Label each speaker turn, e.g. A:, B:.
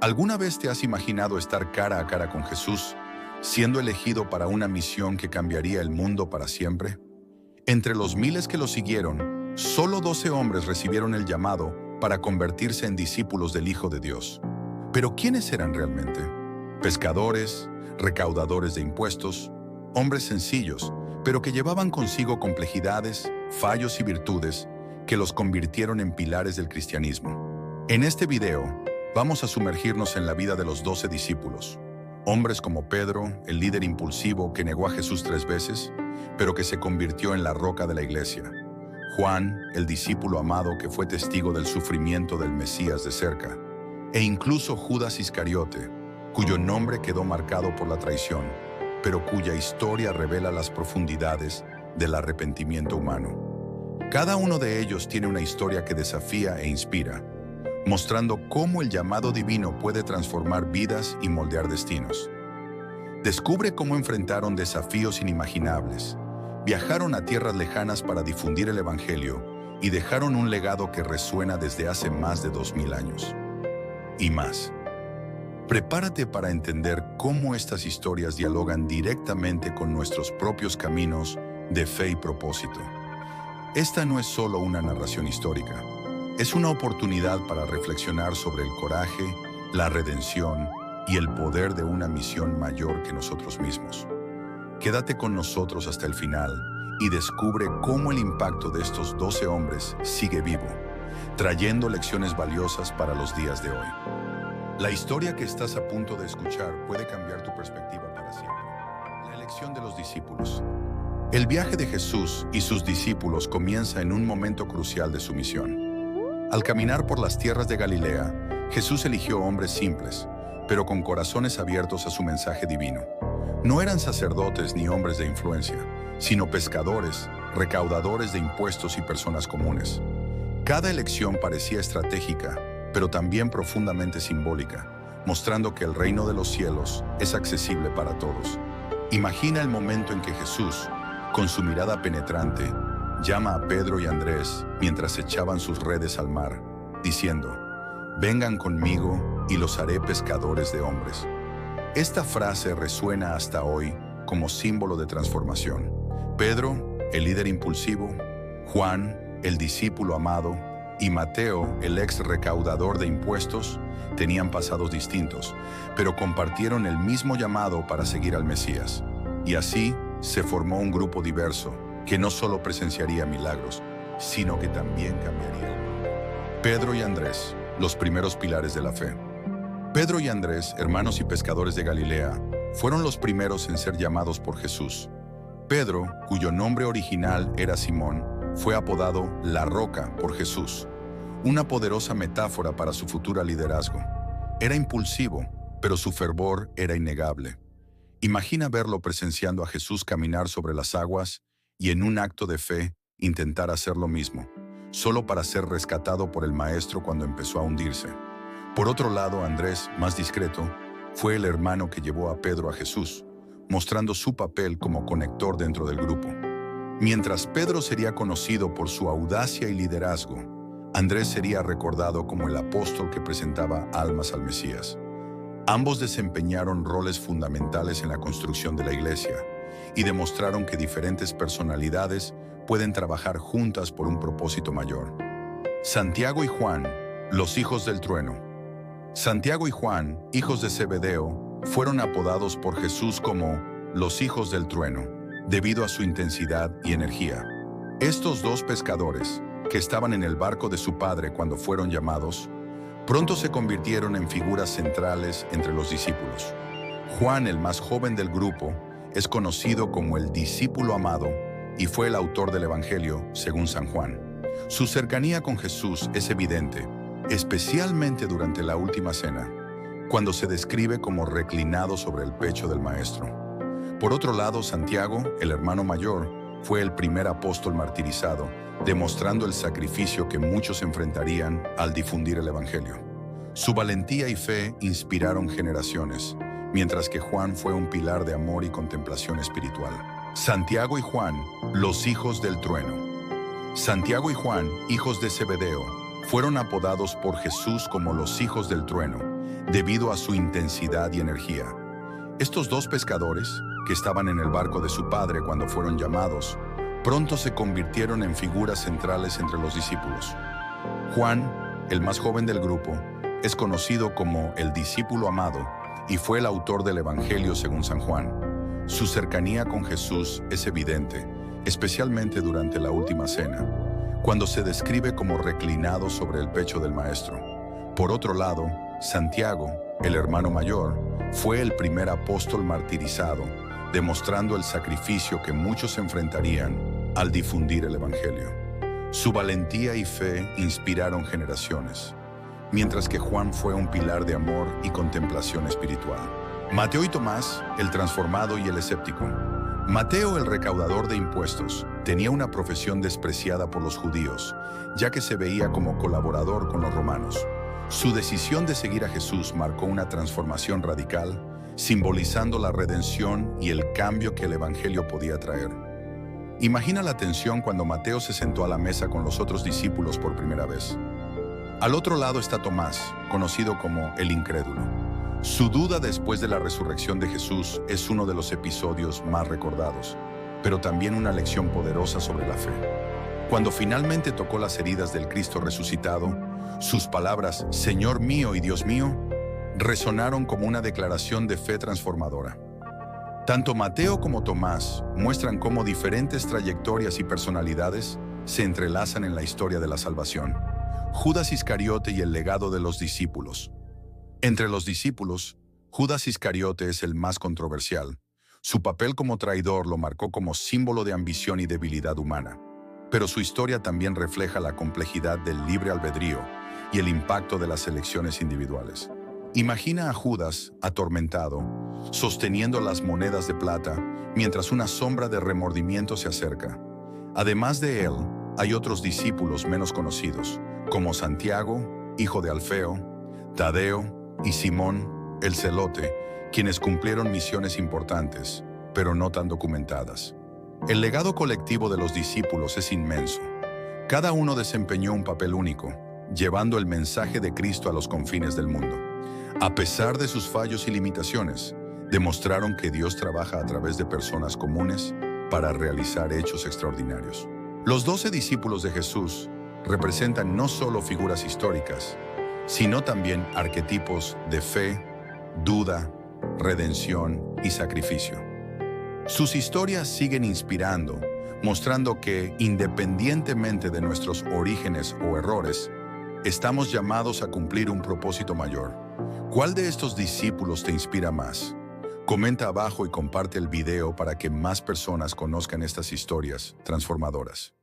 A: ¿Alguna vez te has imaginado estar cara a cara con Jesús, siendo elegido para una misión que cambiaría el mundo para siempre? Entre los miles que lo siguieron, solo 12 hombres recibieron el llamado para convertirse en discípulos del Hijo de Dios. ¿Pero quiénes eran realmente? Pescadores, recaudadores de impuestos, hombres sencillos, pero que llevaban consigo complejidades, fallos y virtudes que los convirtieron en pilares del cristianismo. En este video, vamos a sumergirnos en la vida de los 12 discípulos. Hombres como Pedro, el líder impulsivo que negó a Jesús 3 veces, pero que se convirtió en la roca de la iglesia. Juan, el discípulo amado que fue testigo del sufrimiento del Mesías de cerca. E incluso Judas Iscariote, cuyo nombre quedó marcado por la traición, pero cuya historia revela las profundidades del arrepentimiento humano. Cada uno de ellos tiene una historia que desafía e inspira, mostrando cómo el llamado divino puede transformar vidas y moldear destinos. Descubre cómo enfrentaron desafíos inimaginables, viajaron a tierras lejanas para difundir el Evangelio y dejaron un legado que resuena desde hace más de 2000 años. Y más. Prepárate para entender cómo estas historias dialogan directamente con nuestros propios caminos de fe y propósito. Esta no es solo una narración histórica, es una oportunidad para reflexionar sobre el coraje, la redención y el poder de una misión mayor que nosotros mismos. Quédate con nosotros hasta el final y descubre cómo el impacto de estos 12 hombres sigue vivo, trayendo lecciones valiosas para los días de hoy. La historia que estás a punto de escuchar puede cambiar tu perspectiva para siempre. La elección de los discípulos. El viaje de Jesús y sus discípulos comienza en un momento crucial de su misión. Al caminar por las tierras de Galilea, Jesús eligió hombres simples, pero con corazones abiertos a su mensaje divino. No eran sacerdotes ni hombres de influencia, sino pescadores, recaudadores de impuestos y personas comunes. Cada elección parecía estratégica, pero también profundamente simbólica, mostrando que el reino de los cielos es accesible para todos. Imagina el momento en que Jesús, con su mirada penetrante, llama a Pedro y Andrés mientras echaban sus redes al mar, diciendo: «Vengan conmigo y los haré pescadores de hombres». Esta frase resuena hasta hoy como símbolo de transformación. Pedro, el líder impulsivo, Juan, el discípulo amado, y Mateo, el ex recaudador de impuestos, tenían pasados distintos, pero compartieron el mismo llamado para seguir al Mesías. Y así se formó un grupo diverso, que no solo presenciaría milagros, sino que también cambiaría el mundo. Pedro y Andrés, los primeros pilares de la fe. Pedro y Andrés, hermanos y pescadores de Galilea, fueron los primeros en ser llamados por Jesús. Pedro, cuyo nombre original era Simón, fue apodado La Roca por Jesús, una poderosa metáfora para su futuro liderazgo. Era impulsivo, pero su fervor era innegable. Imagina verlo presenciando a Jesús caminar sobre las aguas y en un acto de fe intentar hacer lo mismo, solo para ser rescatado por el Maestro cuando empezó a hundirse. Por otro lado, Andrés, más discreto, fue el hermano que llevó a Pedro a Jesús, mostrando su papel como conector dentro del grupo. Mientras Pedro sería conocido por su audacia y liderazgo, Andrés sería recordado como el apóstol que presentaba almas al Mesías. Ambos desempeñaron roles fundamentales en la construcción de la iglesia y demostraron que diferentes personalidades pueden trabajar juntas por un propósito mayor. Santiago y Juan, los hijos del trueno. Santiago y Juan, hijos de Zebedeo, fueron apodados por Jesús como los hijos del trueno, debido a su intensidad y energía. Estos dos pescadores, que estaban en el barco de su padre cuando fueron llamados, pronto se convirtieron en figuras centrales entre los discípulos. Juan, el más joven del grupo, es conocido como el discípulo amado y fue el autor del Evangelio según San Juan. Su cercanía con Jesús es evidente, especialmente durante la última cena, cuando se describe como reclinado sobre el pecho del Maestro. Por otro lado, Santiago, el hermano mayor, fue el primer apóstol martirizado, demostrando el sacrificio que muchos enfrentarían al difundir el Evangelio. Su valentía y fe inspiraron generaciones, mientras que Juan fue un pilar de amor y contemplación espiritual. Santiago y Juan, los hijos del trueno. Santiago y Juan, hijos de Zebedeo, fueron apodados por Jesús como los hijos del trueno, debido a su intensidad y energía. Estos dos pescadores, que estaban en el barco de su padre cuando fueron llamados, pronto se convirtieron en figuras centrales entre los discípulos. Juan, el más joven del grupo, es conocido como el discípulo amado y fue el autor del Evangelio según San Juan. Su cercanía con Jesús es evidente, especialmente durante la última cena, cuando se describe como reclinado sobre el pecho del Maestro. Por otro lado, Santiago, el hermano mayor, fue el primer apóstol martirizado, demostrando el sacrificio que muchos enfrentarían al difundir el Evangelio. Su valentía y fe inspiraron generaciones, mientras que Juan fue un pilar de amor y contemplación espiritual. Mateo y Tomás, el transformado y el escéptico. Mateo, el recaudador de impuestos, tenía una profesión despreciada por los judíos, ya que se veía como colaborador con los romanos. Su decisión de seguir a Jesús marcó una transformación radical, simbolizando la redención y el cambio que el Evangelio podía traer. Imagina la tensión cuando Mateo se sentó a la mesa con los otros discípulos por primera vez. Al otro lado está Tomás, conocido como el incrédulo. Su duda después de la resurrección de Jesús es uno de los episodios más recordados, pero también una lección poderosa sobre la fe. Cuando finalmente tocó las heridas del Cristo resucitado, sus palabras, «Señor mío y Dios mío», resonaron como una declaración de fe transformadora. Tanto Mateo como Tomás muestran cómo diferentes trayectorias y personalidades se entrelazan en la historia de la salvación. Judas Iscariote y el legado de los discípulos. Entre los discípulos, Judas Iscariote es el más controversial. Su papel como traidor lo marcó como símbolo de ambición y debilidad humana. Pero su historia también refleja la complejidad del libre albedrío y el impacto de las elecciones individuales. Imagina a Judas, atormentado, sosteniendo las monedas de plata, mientras una sombra de remordimiento se acerca. Además de él, hay otros discípulos menos conocidos, como Santiago, hijo de Alfeo, Tadeo y Simón, el celote, quienes cumplieron misiones importantes, pero no tan documentadas. El legado colectivo de los discípulos es inmenso. Cada uno desempeñó un papel único, llevando el mensaje de Cristo a los confines del mundo. A pesar de sus fallos y limitaciones, demostraron que Dios trabaja a través de personas comunes para realizar hechos extraordinarios. Los 12 discípulos de Jesús representan no solo figuras históricas, sino también arquetipos de fe, duda, redención y sacrificio. Sus historias siguen inspirando, mostrando que, independientemente de nuestros orígenes o errores, estamos llamados a cumplir un propósito mayor. ¿Cuál de estos discípulos te inspira más? Comenta abajo y comparte el video para que más personas conozcan estas historias transformadoras.